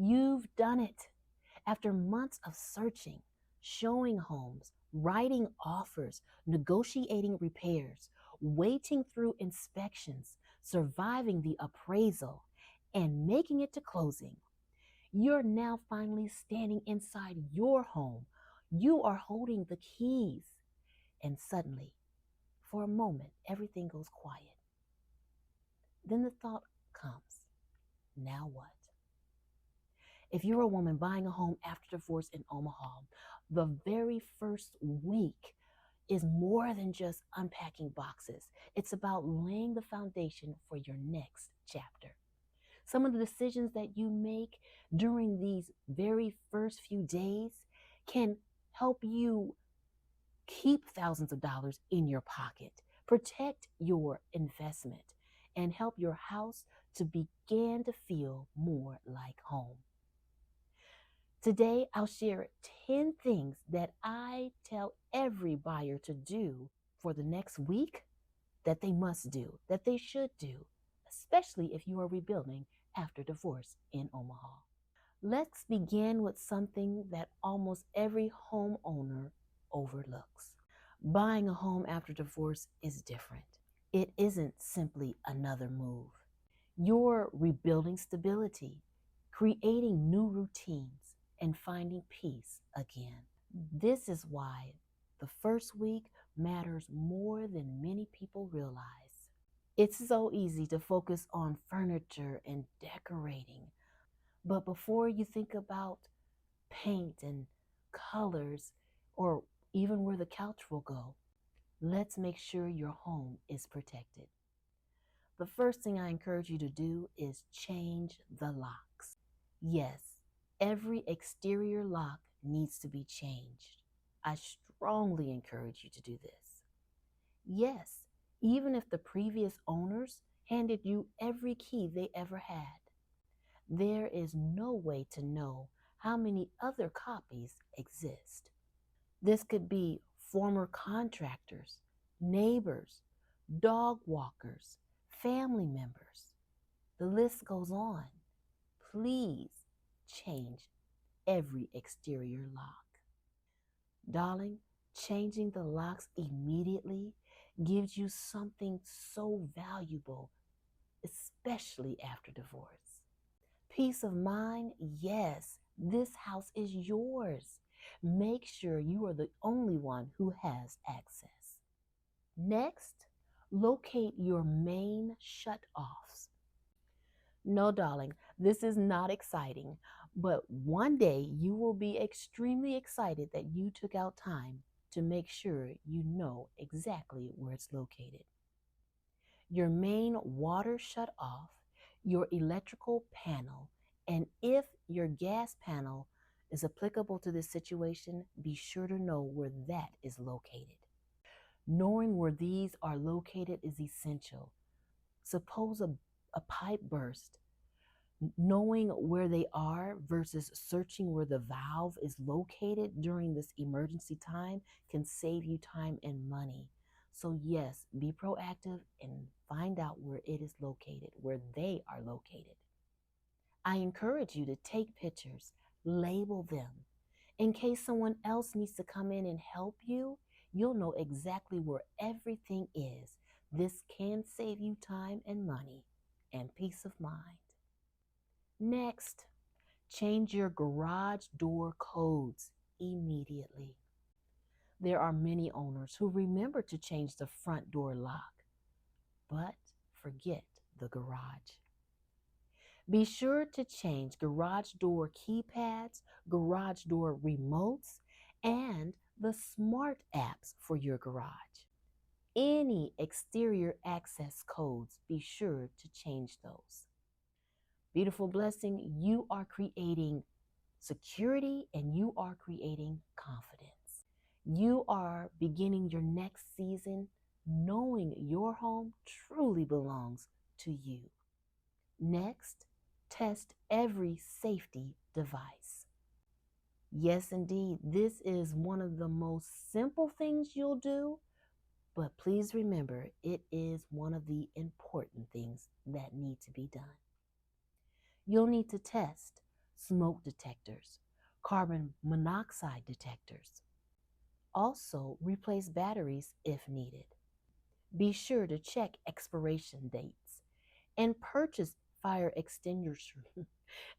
You've done it. After months of searching, showing homes, writing offers, negotiating repairs, waiting through inspections, surviving the appraisal, and making it to closing, you're now finally standing inside your home. You are holding the keys. And suddenly, for a moment, everything goes quiet. Then the thought comes, now what? If you're a woman buying a home after divorce in Omaha, the very first week is more than just unpacking boxes. It's about laying the foundation for your next chapter. Some of the decisions that you make during these very first few days can help you keep thousands of dollars in your pocket, protect your investment, and help your house to begin to feel more like home. Today, I'll share 10 things that I tell every buyer to do for the next week that they must do, that they should do, especially if you are rebuilding after divorce in Omaha. Let's begin with something that almost every homeowner overlooks. Buying a home after divorce is different. It isn't simply another move. You're rebuilding stability, creating new routines, and finding peace again. This is why the first week matters more than many people realize. It's so easy to focus on furniture and decorating, but before you think about paint and colors or even where the couch will go, let's make sure your home is protected. The first thing I encourage you to do is change the locks. Yes, every exterior lock needs to be changed. I strongly encourage you to do this. Yes, even if the previous owners handed you every key they ever had, there is no way to know how many other copies exist. This could be former contractors, neighbors, dog walkers, family members. The list goes on. Please change every exterior lock. Darling, changing the locks immediately gives you something so valuable, especially after divorce. Peace of mind, yes, this house is yours. Make sure you are the only one who has access. Next, locate your main shut-offs. No, darling, this is not exciting, but one day you will be extremely excited that you took out time to make sure you know exactly where it's located. Your main water shut off, your electrical panel, and if your gas panel is applicable to this situation, be sure to know where that is located. Knowing where these are located is essential. Suppose a pipe burst. Knowing where they are versus searching where the valve is located during this emergency time can save you time and money. So yes, be proactive and find out where it is located, where they are located. I encourage you to take pictures, label them. In case someone else needs to come in and help you, you'll know exactly where everything is. This can save you time and money and peace of mind. Next, change your garage door codes immediately. There are many owners who remember to change the front door lock, but forget the garage. Be sure to change garage door keypads, garage door remotes, and the smart apps for your garage. Any exterior access codes, be sure to change those. Beautiful blessing, you are creating security and you are creating confidence. You are beginning your next season knowing your home truly belongs to you. Next, test every safety device. Yes, indeed, this is one of the most simple things you'll do, but please remember, it is one of the important things that need to be done. You'll need to test smoke detectors, carbon monoxide detectors. Also, replace batteries if needed. Be sure to check expiration dates and purchase fire extinguishers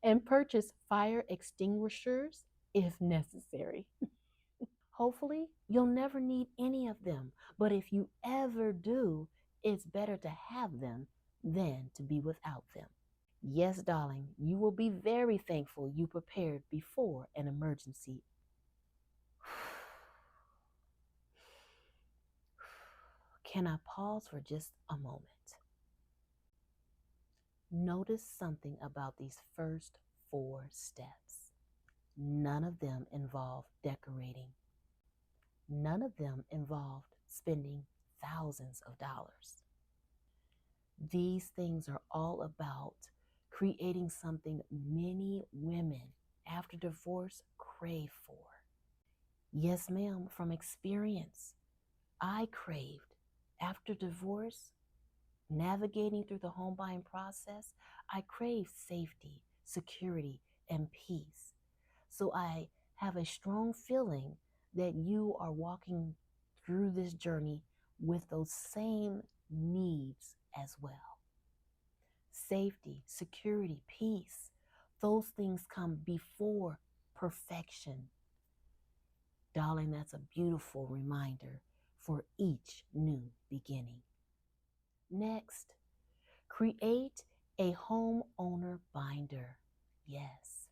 and purchase fire extinguishers if necessary. Hopefully, you'll never need any of them, but if you ever do, it's better to have them than to be without them. Yes, darling, you will be very thankful you prepared before an emergency. Can I pause for just a moment? Notice something about these first 4 steps. None of them involve decorating. None of them involved spending thousands of dollars. These things are all about creating something many women after divorce crave for. Yes, ma'am, from experience, I craved after divorce, navigating through the home buying process, I craved safety, security, and peace. So I have a strong feeling that you are walking through this journey with those same needs as well. Safety, security, peace, those things come before perfection. Darling, that's a beautiful reminder for each new beginning. Next, create a homeowner binder. Yes,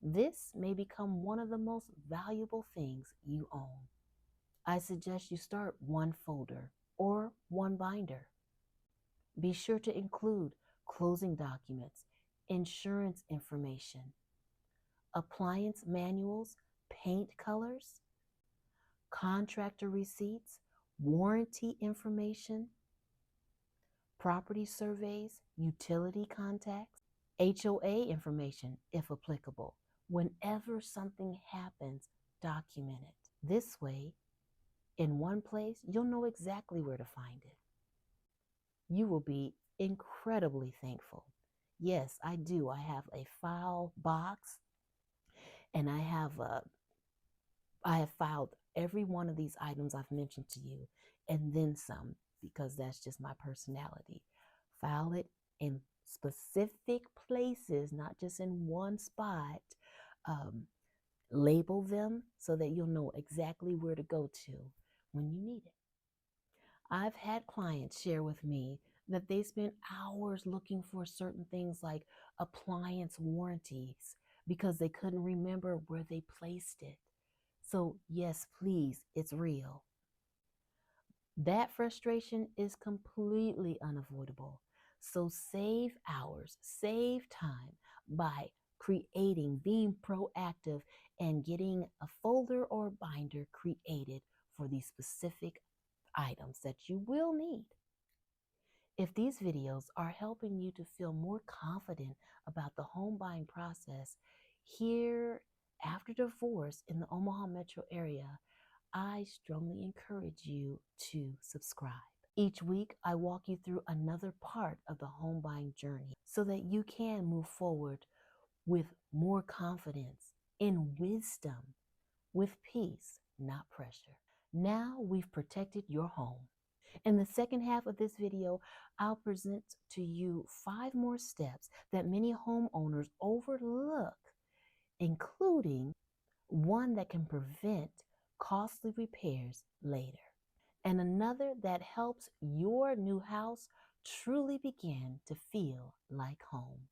this may become one of the most valuable things you own. I suggest you start one folder or one binder. Be sure to include closing documents, insurance information, appliance manuals, paint colors, contractor receipts, warranty information, property surveys, utility contacts, HOA information if applicable. Whenever something happens, document it. This way, in one place, you'll know exactly where to find it. You will be incredibly thankful. Yes, I do. I have a file box and I have filed every one of these items I've mentioned to you and then some, because that's just my personality. File it in specific places, not just in one spot. Label them so that you'll know exactly where to go to when you need it. I've had clients share with me that they spent hours looking for certain things like appliance warranties because they couldn't remember where they placed it. So yes, please, it's real. That frustration is completely unavoidable. So save hours, save time by being proactive and getting a folder or binder created for these specific items that you will need. If these videos are helping you to feel more confident about the home buying process here after divorce in the Omaha metro area, I strongly encourage you to subscribe. Each week, I walk you through another part of the home buying journey so that you can move forward with more confidence, in wisdom, with peace, not pressure. Now we've protected your home. In the second half of this video, I'll present to you 5 more steps that many homeowners overlook, including one that can prevent costly repairs later, and another that helps your new house truly begin to feel like home.